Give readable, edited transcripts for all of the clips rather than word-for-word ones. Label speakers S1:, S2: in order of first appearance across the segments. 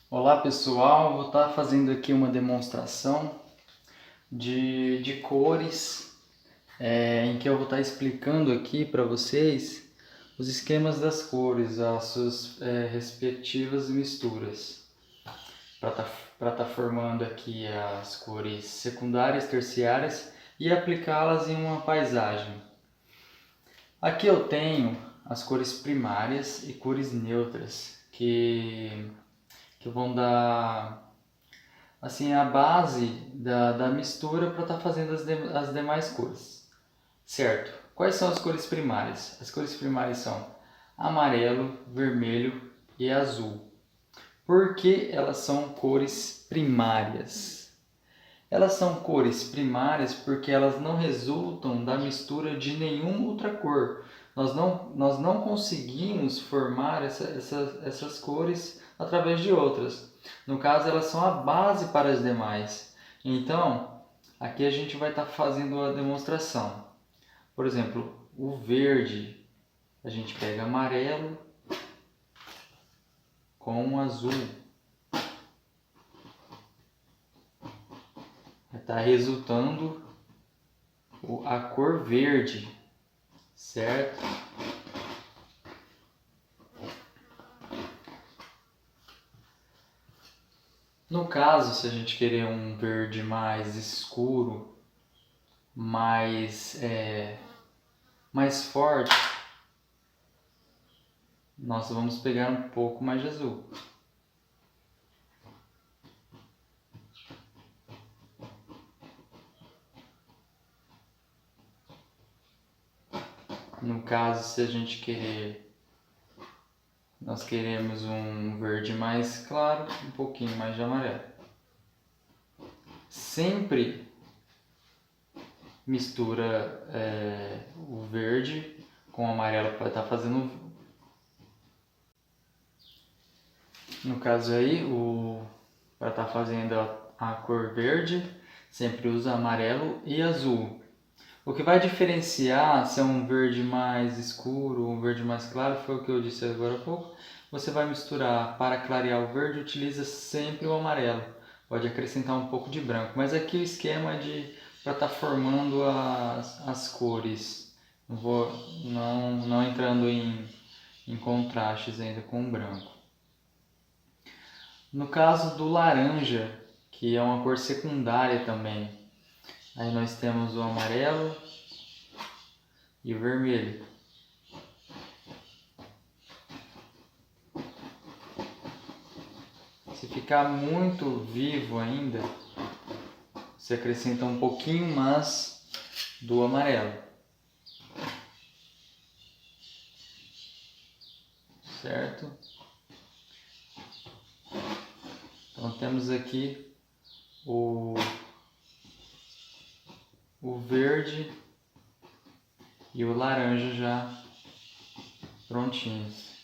S1: Olá pessoal, vou estar fazendo aqui uma demonstração de cores, em que eu vou estar explicando aqui para vocês os esquemas das cores, as suas respectivas misturas, para estar formando aqui as cores secundárias, terciárias e aplicá-las em uma paisagem. Aqui eu tenho as cores primárias e cores neutras, que vão dar assim a base da mistura para estar fazendo as demais cores, certo? Quais são as cores primárias? As cores primárias são amarelo, vermelho e azul. Por que elas são cores primárias? Elas são cores primárias porque elas não resultam da mistura de nenhuma outra cor. Nós não conseguimos formar essas cores através de outras. No caso, elas são a base para as demais. Então, aqui a gente vai estar fazendo a demonstração. Por exemplo, o verde, a gente pega amarelo com azul. Vai estar resultando a cor verde, certo? No caso, se a gente querer um verde mais escuro, mais forte, nós vamos pegar um pouco mais de azul. No caso, se a gente nós queremos um verde mais claro, um pouquinho mais de amarelo. Sempre mistura o verde com o amarelo para estar fazendo. No caso aí, para estar fazendo a cor verde, sempre usa amarelo e azul. O que vai diferenciar se é um verde mais escuro ou um verde mais claro foi o que eu disse agora há pouco. Você vai misturar, para clarear o verde, utiliza sempre o amarelo. Pode acrescentar um pouco de branco, mas aqui o esquema é para estar formando as cores. Não entrando em contrastes ainda com o branco. No caso do laranja, que é uma cor secundária também, aí nós temos o amarelo e o vermelho. Se ficar muito vivo ainda, você acrescenta um pouquinho mais do amarelo. Certo? Então temos aqui o verde e o laranja já prontinhos.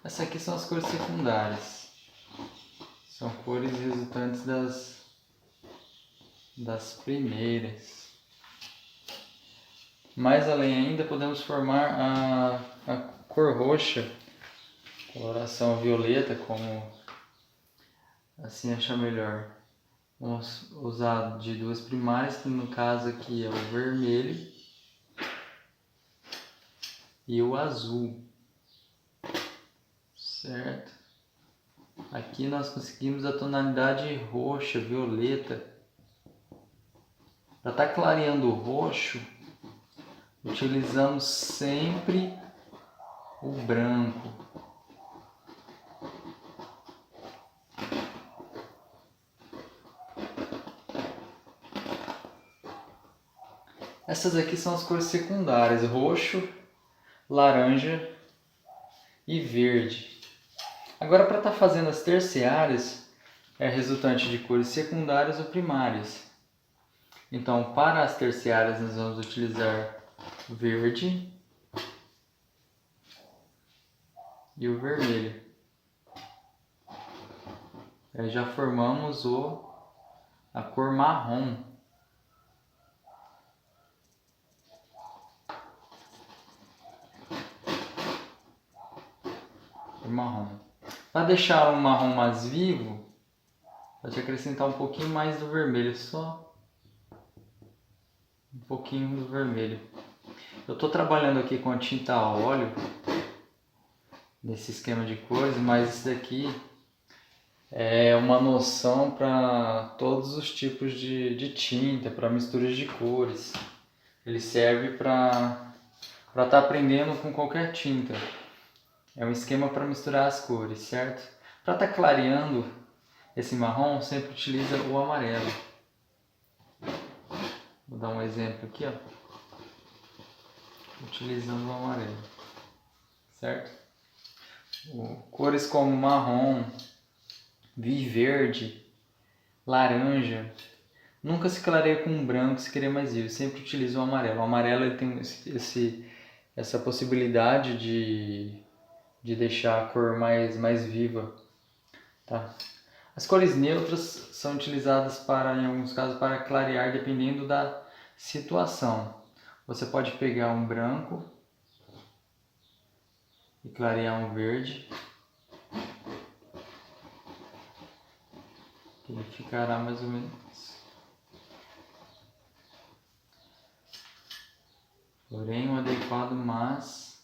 S1: Essas aqui são as cores secundárias. São cores resultantes das primeiras. Mais além ainda, podemos formar a cor roxa, coloração violeta, como assim achar melhor. Vamos usar de duas primárias, que no caso aqui é o vermelho e o azul, certo? Aqui nós conseguimos a tonalidade roxa, violeta. Para estar clareando o roxo, utilizamos sempre o branco. Essas aqui são as cores secundárias: roxo, laranja e verde. Agora, para estar fazendo as terciárias, é resultante de cores secundárias ou primárias. Então, para as terciárias, nós vamos utilizar o verde e o vermelho. Aí já formamos a cor marrom. outro marrom. Para deixar o marrom mais vivo, pode acrescentar um pouquinho mais do vermelho, só um pouquinho do vermelho. Eu estou trabalhando aqui com a tinta a óleo, nesse esquema de cores, mas isso daqui é uma noção para todos os tipos de tinta, para misturas de cores. Ele serve para estar aprendendo com qualquer tinta. É um esquema para misturar as cores, certo? Para estar clareando esse marrom, sempre utiliza o amarelo. Vou dar um exemplo aqui, ó. Utilizando o amarelo, certo? Cores como marrom, verde, laranja, nunca se clareia com branco se querer mais vivo, sempre utiliza o amarelo. O amarelo ele tem essa possibilidade de deixar a cor mais viva, tá? As cores neutras são utilizadas em alguns casos para clarear dependendo da situação. Você pode pegar um branco e clarear um verde, que ele ficará mais ou menos. Porém, o adequado mas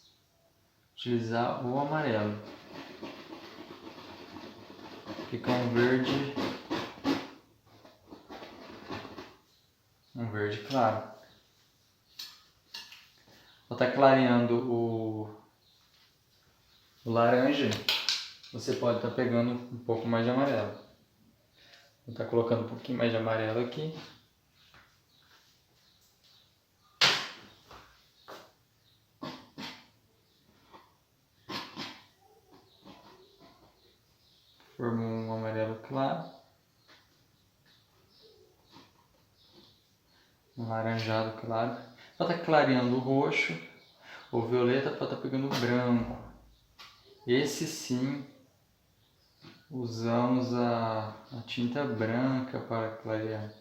S1: utilizar o amarelo. Fica um verde claro. Vou estar clareando o laranja, você pode estar pegando um pouco mais de amarelo. Vou estar colocando um pouquinho mais de amarelo aqui. Formou um amarelo claro. Um laranjado claro. Vou estar clareando o roxo. O violeta pode estar pegando o branco. Esse sim, usamos a tinta branca para clarear.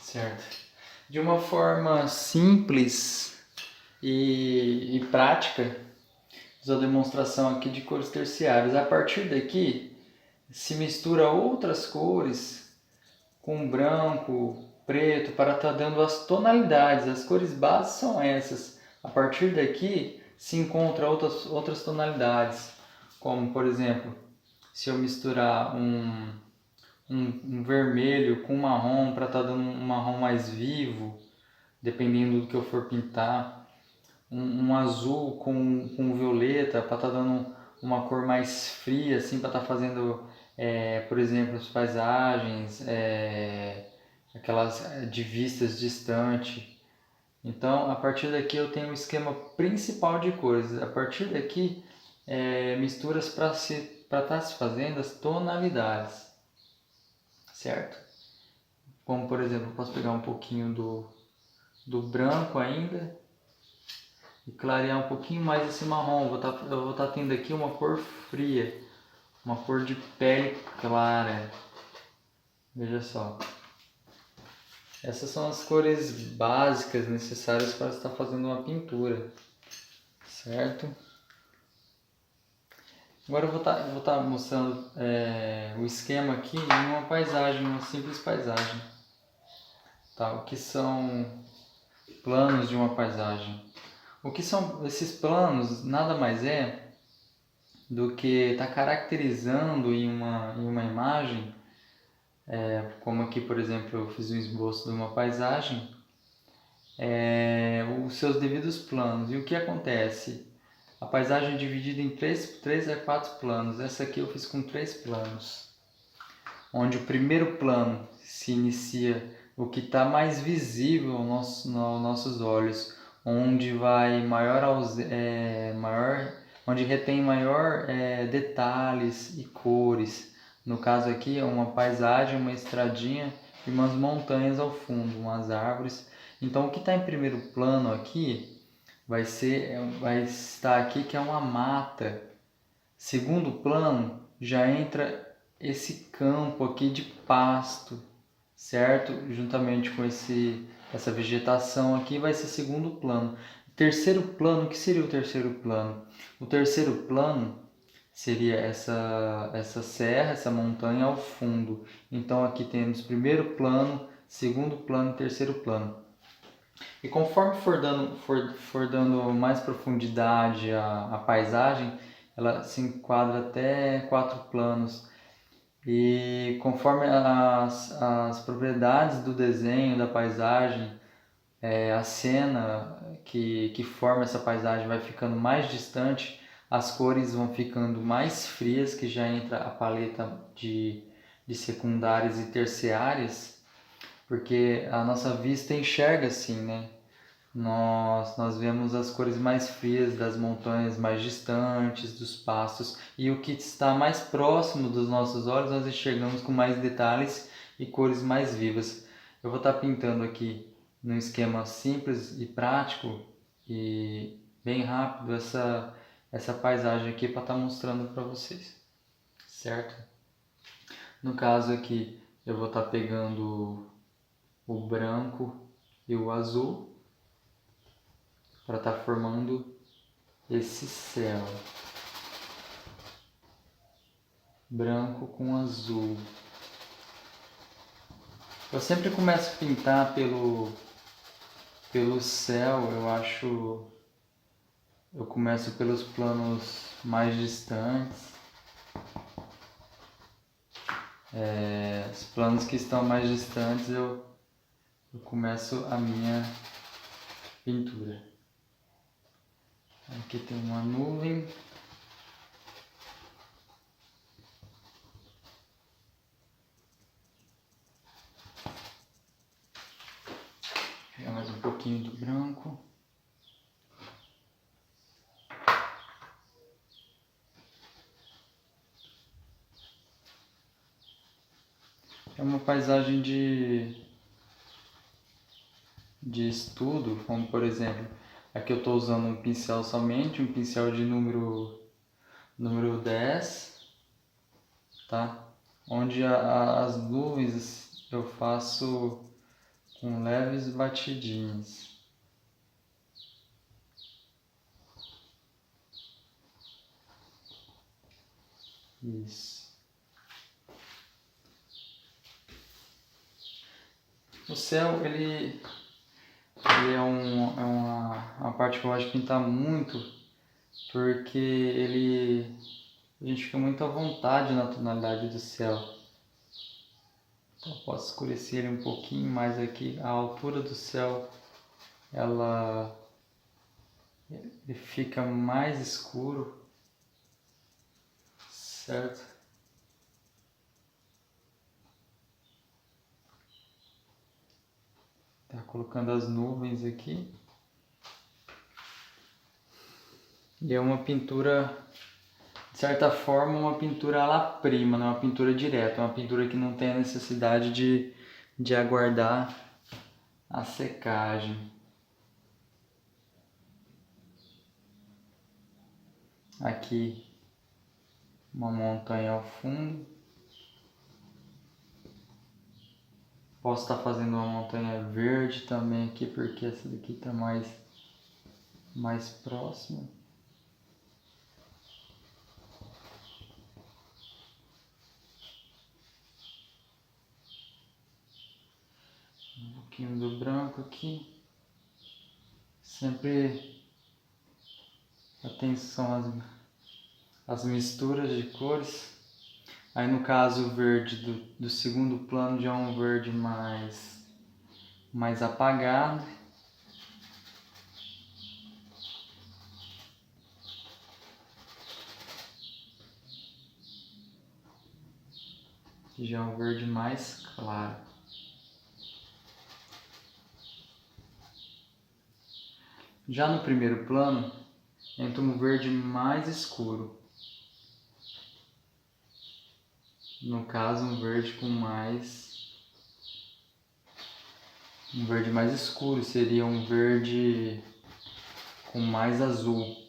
S1: Certo? De uma forma simples e prática, fiz a demonstração aqui de cores terciárias. A partir daqui, se mistura outras cores com branco, preto, para estar dando as tonalidades. As cores bases são essas. A partir daqui, se encontra outras tonalidades, como por exemplo, se eu misturar um vermelho com marrom para estar dando um marrom mais vivo, dependendo do que eu for pintar, um azul com violeta para estar dando uma cor mais fria, assim, para estar fazendo, por exemplo, as paisagens, aquelas de vistas distantes. Então, a partir daqui eu tenho um esquema principal de cores. A partir daqui, misturas para estar se fazendo as tonalidades, certo? Como, por exemplo, eu posso pegar um pouquinho do branco ainda e clarear um pouquinho mais esse marrom. Eu vou estar tendo aqui uma cor fria, uma cor de pele clara. Veja só. Essas são as cores básicas necessárias para estar fazendo uma pintura, certo? Agora eu vou estar mostrando o esquema aqui em uma paisagem, uma simples paisagem. Tá? O que são planos de uma paisagem? O que são esses planos? Nada mais é do que estar caracterizando em uma imagem, como aqui, por exemplo, eu fiz um esboço de uma paisagem, os seus devidos planos. E o que acontece? A paisagem é dividida em 3 a 4 planos. Essa aqui eu fiz com 3 planos. Onde o primeiro plano se inicia o que está mais visível aos nossos olhos, onde vai onde retém maior detalhes e cores. No caso aqui é uma paisagem, uma estradinha e umas montanhas ao fundo, umas árvores. Então o que está em primeiro plano aqui vai estar aqui que é uma mata. Segundo plano já entra esse campo aqui de pasto, certo? Juntamente com essa vegetação aqui vai ser segundo plano. Terceiro plano, o que seria o terceiro plano? O terceiro plano seria essa serra, essa montanha ao fundo. Então aqui temos primeiro plano, segundo plano e terceiro plano. E conforme for dando mais profundidade à paisagem, ela se enquadra até 4 planos. E conforme as propriedades do desenho, da paisagem, a cena que forma essa paisagem vai ficando mais distante, as cores vão ficando mais frias, que já entra a paleta de secundárias e terciárias, porque a nossa vista enxerga assim, né? Nós vemos as cores mais frias das montanhas mais distantes, dos pastos, e o que está mais próximo dos nossos olhos nós enxergamos com mais detalhes e cores mais vivas. Eu vou estar pintando aqui num esquema simples e prático e bem rápido essa paisagem aqui para estar mostrando para vocês, certo? No caso aqui eu vou estar pegando o branco e o azul para estar formando esse céu branco com azul. Eu sempre começo a pintar pelo céu, eu começo pelos planos mais distantes. Os planos que estão mais distantes eu começo a minha pintura. Aqui tem uma nuvem. Pegar mais um pouquinho do branco. É uma paisagem de estudo, como por exemplo, aqui eu estou usando um pincel somente, um pincel de número 10, tá? Onde as nuvens eu faço com leves batidinhas. Isso. O céu, ele é uma parte que eu gosto de pintar muito, porque a gente fica muito à vontade na tonalidade do céu. Então eu posso escurecer ele um pouquinho mais aqui. A altura do céu, ele fica mais escuro, certo? Tá colocando as nuvens aqui. E é uma pintura, de certa forma, uma pintura à la prima, não é uma pintura direta, é uma pintura que não tem a necessidade de aguardar a secagem. Aqui uma montanha ao fundo. Posso estar fazendo uma montanha verde também aqui, porque essa daqui está mais próxima. Um pouquinho do branco aqui. Sempre atenção às misturas de cores. Aí no caso o verde do segundo plano já é um verde mais apagado. Já é um verde mais claro. Já no primeiro plano entra um verde mais escuro. No caso um verde mais escuro, seria um verde com mais azul.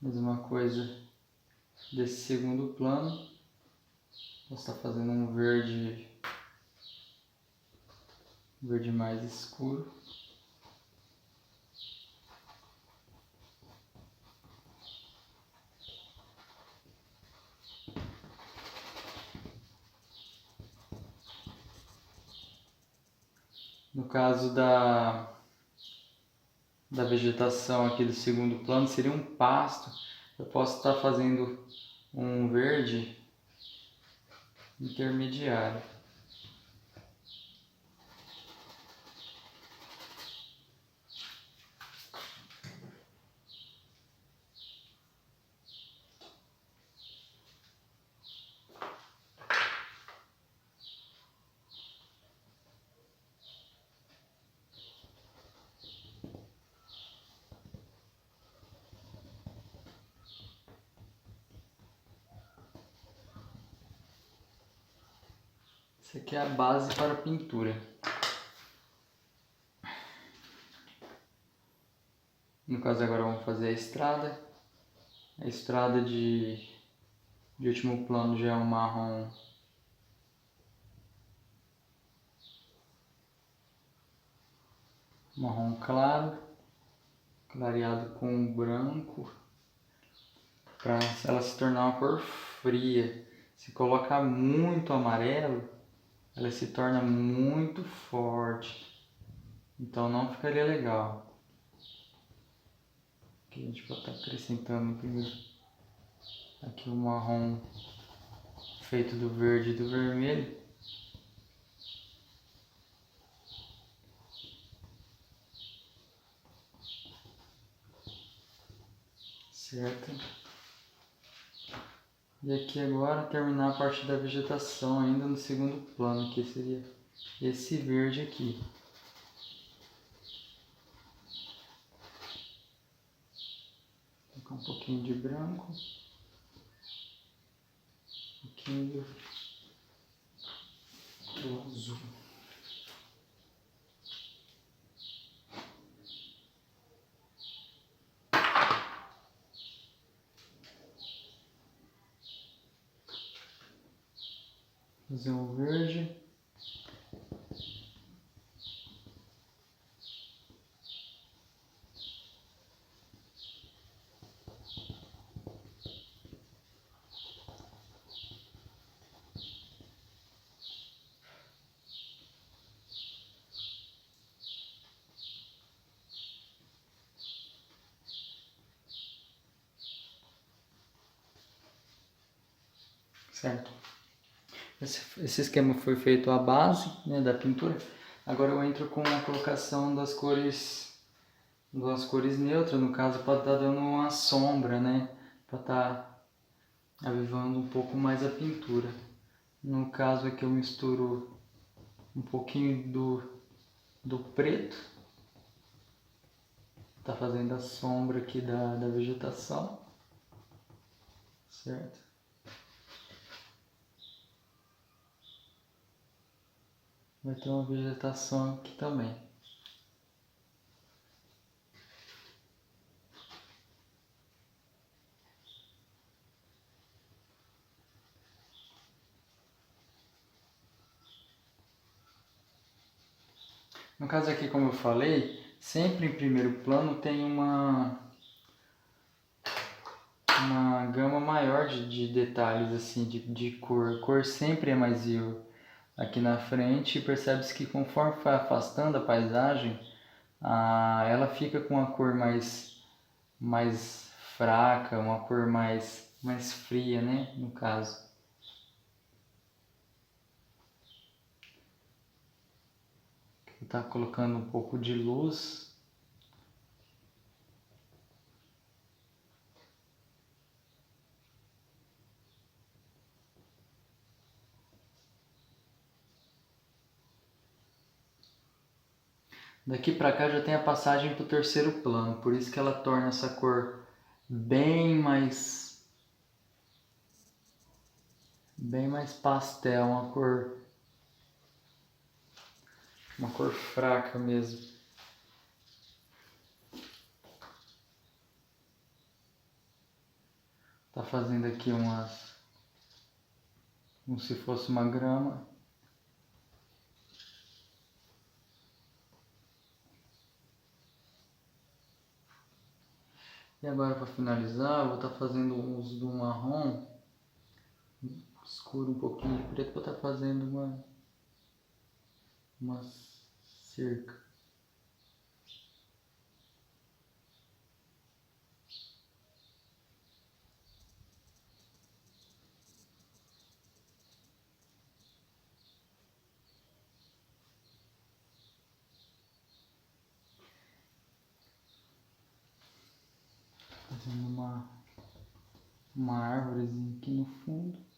S1: Mesma coisa desse segundo plano. Posso estar fazendo um verde mais escuro. No caso da vegetação aqui do segundo plano, seria um pasto. Eu posso estar fazendo um verde intermediário. Essa aqui é a base para a pintura. No caso agora vamos fazer a estrada. A estrada de último plano já é um marrom claro, clareado com branco, para ela se tornar uma cor fria. Se colocar muito amarelo, ela se torna muito forte, então não ficaria legal. Aqui a gente pode estar acrescentando primeiro aqui o marrom feito do verde e do vermelho. Certo? E aqui agora terminar a parte da vegetação ainda no segundo plano, que seria esse verde aqui. Vou colocar um pouquinho de branco, um pouquinho do azul. Fazer um verde. Certo? Esse esquema foi feito à base, né, da pintura. Agora eu entro com a colocação das cores neutras. No caso, pode estar dando uma sombra, né, para estar avivando um pouco mais a pintura. No caso aqui eu misturo um pouquinho do preto, tá fazendo a sombra aqui da vegetação, certo? Vai ter uma vegetação aqui também. No caso aqui, como eu falei, sempre em primeiro plano tem uma gama maior de detalhes, assim, de cor. Cor sempre é mais viva. Aqui na frente, percebe-se que conforme vai afastando a paisagem, ela fica com uma cor mais fraca, uma cor mais fria, né, no caso. Tá colocando um pouco de luz. Daqui para cá já tem a passagem para o terceiro plano, por isso que ela torna essa cor bem mais pastel, uma cor fraca mesmo. Tá fazendo aqui umas, como se fosse uma grama. E agora, para finalizar, eu vou estar fazendo um uso do marrom escuro, um pouquinho de preto, para estar fazendo uma cerca. Fazendo uma árvorezinha aqui no fundo.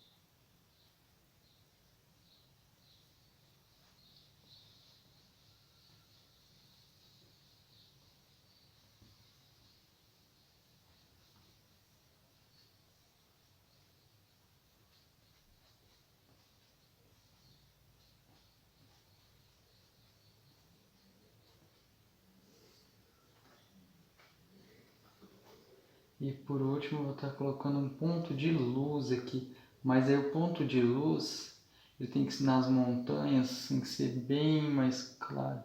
S1: E por último eu vou estar colocando um ponto de luz aqui, mas aí o ponto de luz ele tem que ser nas montanhas, tem que ser bem mais claro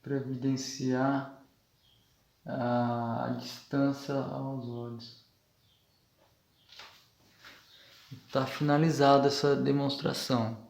S1: para evidenciar a distância aos olhos. Está finalizada essa demonstração.